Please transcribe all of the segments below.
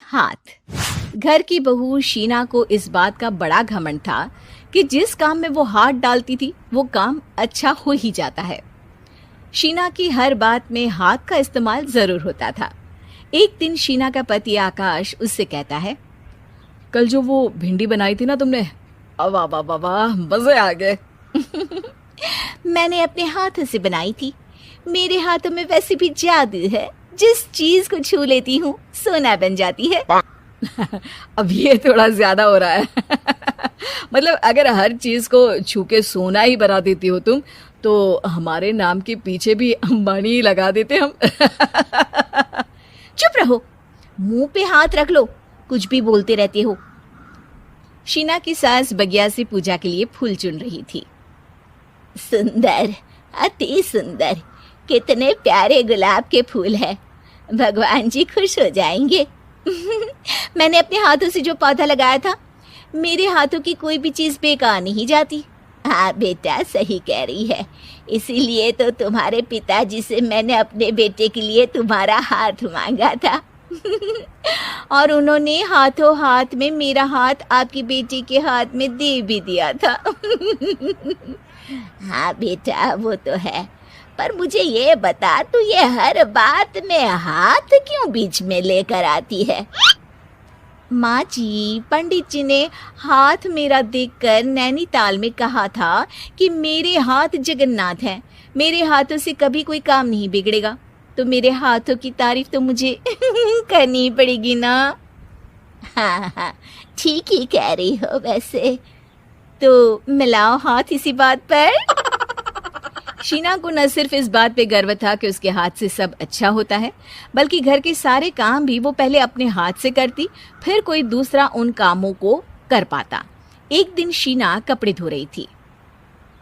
हाथ। घर की बहू शीना को इस बात का बड़ा घमंड था कि जिस काम में वो हाथ डालती थी वो काम अच्छा हो ही जाता है। शीना की हर बात में हाथ का इस्तेमाल जरूर होता था। एक दिन शीना का पति आकाश उससे कहता है, कल जो वो भिंडी बनाई थी ना तुमने, वाह वाह वाह वाह, मजे आ गए। मैंने अपने हाथों से बनाई थी। मेरे हाथों में वैसे भी जादू है, जिस चीज को छू लेती हूँ सोना बन जाती है। अब ये थोड़ा ज्यादा हो रहा है। मतलब अगर हर चीज को छू के सोना ही बना देती हो तुम, तो हमारे नाम के पीछे भी अंबानी ही लगा देते हम। चुप रहो, मुंह पे हाथ रख लो, कुछ भी बोलते रहते हो। शीना की सास बगिया से पूजा के लिए फूल चुन रही थी। सुंदर, अति सुंदर, कितने प्यारे गुलाब के फूल हैं। भगवान जी खुश हो जाएंगे। मैंने अपने हाथों से जो पौधा लगाया था, मेरे हाथों की कोई भी चीज बेकार नहीं जाती। हाँ बेटा, सही कह रही है। इसीलिए तो तुम्हारे पिताजी से मैंने अपने बेटे के लिए तुम्हारा हाथ मांगा था। और उन्होंने हाथों हाथ में मेरा हाथ आपकी बेटी के हाथ में दे भी दिया था। हाँ बेटा, वो तो है, पर मुझे ये बता, तू ये हर बात में हाथ क्यों बीच में लेकर आती है? माँ जी, पंडित जी ने हाथ मेरा देखकर नैनीताल में कहा था कि मेरे हाथ जगन्नाथ हैं, मेरे हाथों से कभी कोई काम नहीं बिगड़ेगा। तो मेरे हाथों की तारीफ तो मुझे करनी पड़ेगी ना। हाँ हाँ, ठीक ही कह रही हो। वैसे तो मिलाओ हाथ इसी बात पर। शीना को न सिर्फ इस बात पे गर्व था कि उसके हाथ से सब अच्छा होता है, बल्कि घर के सारे काम भी वो पहले अपने हाथ से करती, फिर कोई दूसरा उन कामों को कर पाता। एक दिन शीना कपड़े धो रही थी।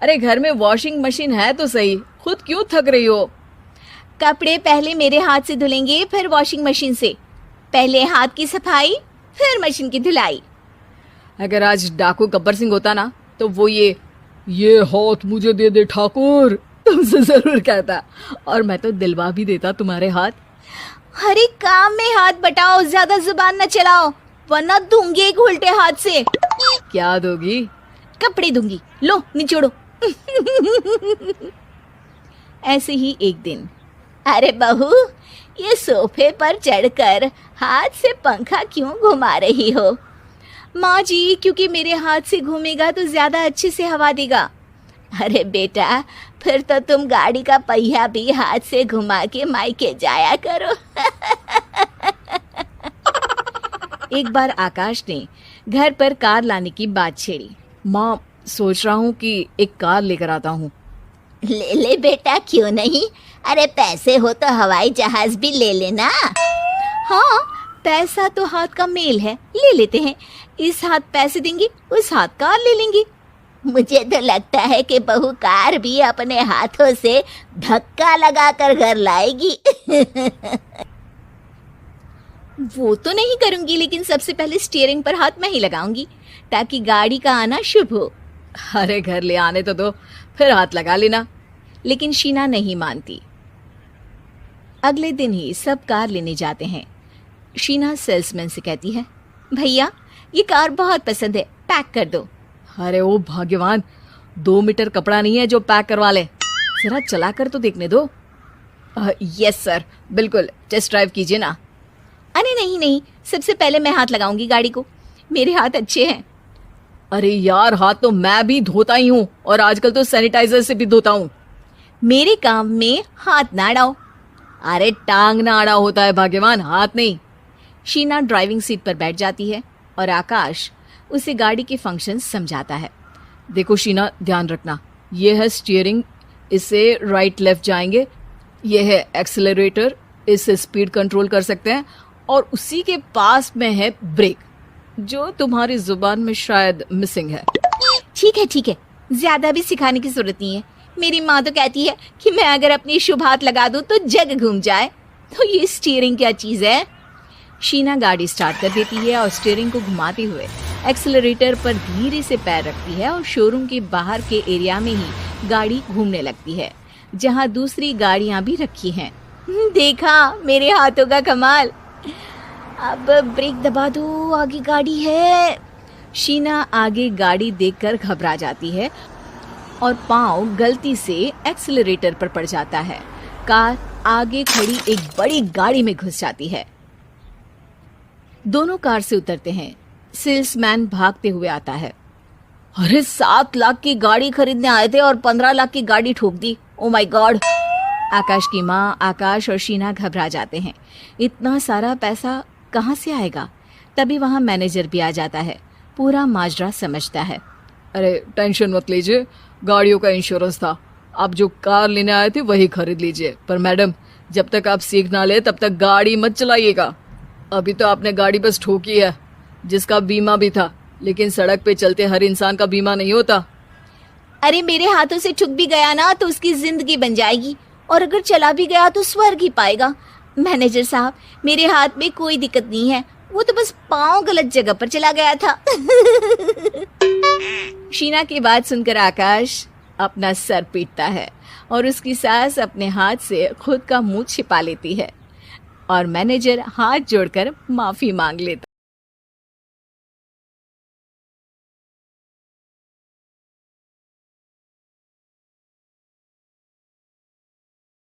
अरे घर में वॉशिंग मशीन है तो सही, खुद क्यों थक रही हो? कपड़े पहले मेरे हाथ से धुलेंगे, फिर वॉशिंग मशीन से। पहले हाथ की सफाई, फिर मशीन की धुलाई। अगर आज डाकू गब्बर सिंह होता ना, तो वो ये हाथ मुझे दे दे ठाकुर तुमसे जरूर कहता, और मैं तो दिलवा भी देता तुम्हारे हाथ। हर एक काम में हाथ बटाओ, ज्यादा जुबान न चलाओ, वरना दूंगी एक उल्टे हाथ से। क्या दोगी? कपड़े दूंगी, लो निचोड़ो। ऐसे ही एक दिन, अरे बहू, ये सोफे पर चढ़कर हाथ से पंखा क्यों घुमा रही हो? माँ जी, क्योंकि मेरे हाथ से घूमेगा तो ज्यादा अच्छे से हवा देगा। अरे बेटा, फिर तो तुम गाड़ी का पहिया भी हाथ से घुमा के मायके जाया करो। एक बार आकाश ने घर पर कार लाने की बात छेड़ी। माँ, सोच रहा हूँ कि एक कार लेकर आता हूँ। ले ले बेटा, क्यों नहीं? अरे पैसे हो तो हवाई जहाज भी ले लेना। हाँ, पैसा तो हाथ का मेल है, ले लेते हैं। इस हाथ पैसे देंगी, उस हाथ कार ले लेंगी। मुझे तो लगता है कि बहू कार भी अपने हाथों से धक्का लगाकर घर लाएगी। वो तो नहीं करूंगी, लेकिन सबसे पहले स्टीयरिंग पर हाथ मैं ही लगाऊंगी, ताकि गाड़ी का आना शुभ हो। अरे घर ले आने तो दो, फिर हाथ लगा लेना। लेकिन शीना नहीं मानती। अगले दिन ही सब कार लेने जाते हैं। शीना सेल्समैन से कहती है, भैया ये कार बहुत पसंद है, पैक कर दो। अरे ओ भाग्यवान, 2 मीटर कपड़ा नहीं है जो पैक करवा ले, जरा चला कर तो देखने दो। यस सर, बिल्कुल, टेस्ट ड्राइव कीजिए ना। अरे नहीं नहीं, सबसे पहले मैं हाथ लगाऊंगी गाड़ी को, मेरे हाथ अच्छे हैं। अरे यार, हाथ तो मैं भी धोता ही हूँ, और आजकल तो सैनिटाइजर से भी धोता हूँ। मेरे काम में हाथ ना अड़ाओ। अरे टांग ना अड़ा होता है भाग्यवान, हाथ नहीं। शीना ड्राइविंग सीट पर बैठ जाती है और आकाश उसे गाड़ी के फंक्शन समझाता है। देखो शीना, ध्यान रखना, ये है स्टीयरिंग, इससे राइट लेफ्ट जाएंगे। ये है एक्सेलरेटर, इससे स्पीड कंट्रोल कर सकते हैं। और उसी के पास में है ब्रेक, जो तुम्हारी जुबान में शायद मिसिंग है। ठीक है, ज्यादा भी सिखाने की जरूरत नहीं है। मेरी माँ तो कहती है कि मैं अगर अपनी शुभ हाथ लगा दूं तो जग घूम जाए। तो ये स्टीयरिंग क्या चीज है? शीना गाड़ी स्टार्ट कर देती है और स्टीयरिंग को घुमाते हुए एक्सेलरेटर पर धीरे से पैर रखती है और शोरूम के बाहर के एरिया में ही गाड़ी घूमने लगती है, जहाँ दूसरी गाड़ियाँ भी रखी हैं। देखा मेरे हाथों का कमाल। अब ब्रेक दबा दो, आगे गाड़ी है। शीना आगे गाड़ी देखकर घबरा जाती है और पाँव गलती से एक्सीलरेटर पर पड़ जाता है। कार आगे खड़ी एक बड़ी गाड़ी में घुस जाती है। दोनों कार से उतरते हैं। सेल्समैन भागते हुए आता है। अरे 7 लाख की गाड़ी खरीदने आए थे और 15 लाख की गाड़ी ठोक दी। Oh my God. आकाश की माँ, आकाश और शीना घबरा जाते हैं। इतना सारा पैसा कहाँ से आएगा? तभी वहाँ मैनेजर भी आ जाता है। पूरा माजरा समझता है। अरे टेंशन मत लीजिए, गाड़ियों का इंश्योरेंस था। आप जो कार लेने आए थे वही खरीद लीजिए। पर मैडम, जब तक आप सीख ना ले तब तक गाड़ी मत चलाइएगा। अभी तो आपने गाड़ी बस ठोकी है, जिसका बीमा भी था, लेकिन सड़क पे चलते हर इंसान का बीमा नहीं होता। अरे मेरे हाथों से ठुक भी गया ना तो उसकी जिंदगी बन जाएगी, और अगर चला भी गया तो स्वर्ग ही पाएगा। मैनेजर साहब, मेरे हाथ में कोई दिक्कत नहीं है, वो तो बस पाँव गलत जगह पर चला गया था। शीना की बात सुनकर आकाश अपना सर पीटता है और उसकी सास अपने हाथ से खुद का मुंह छिपा लेती है और मैनेजर हाथ जोड़कर माफी मांग लेता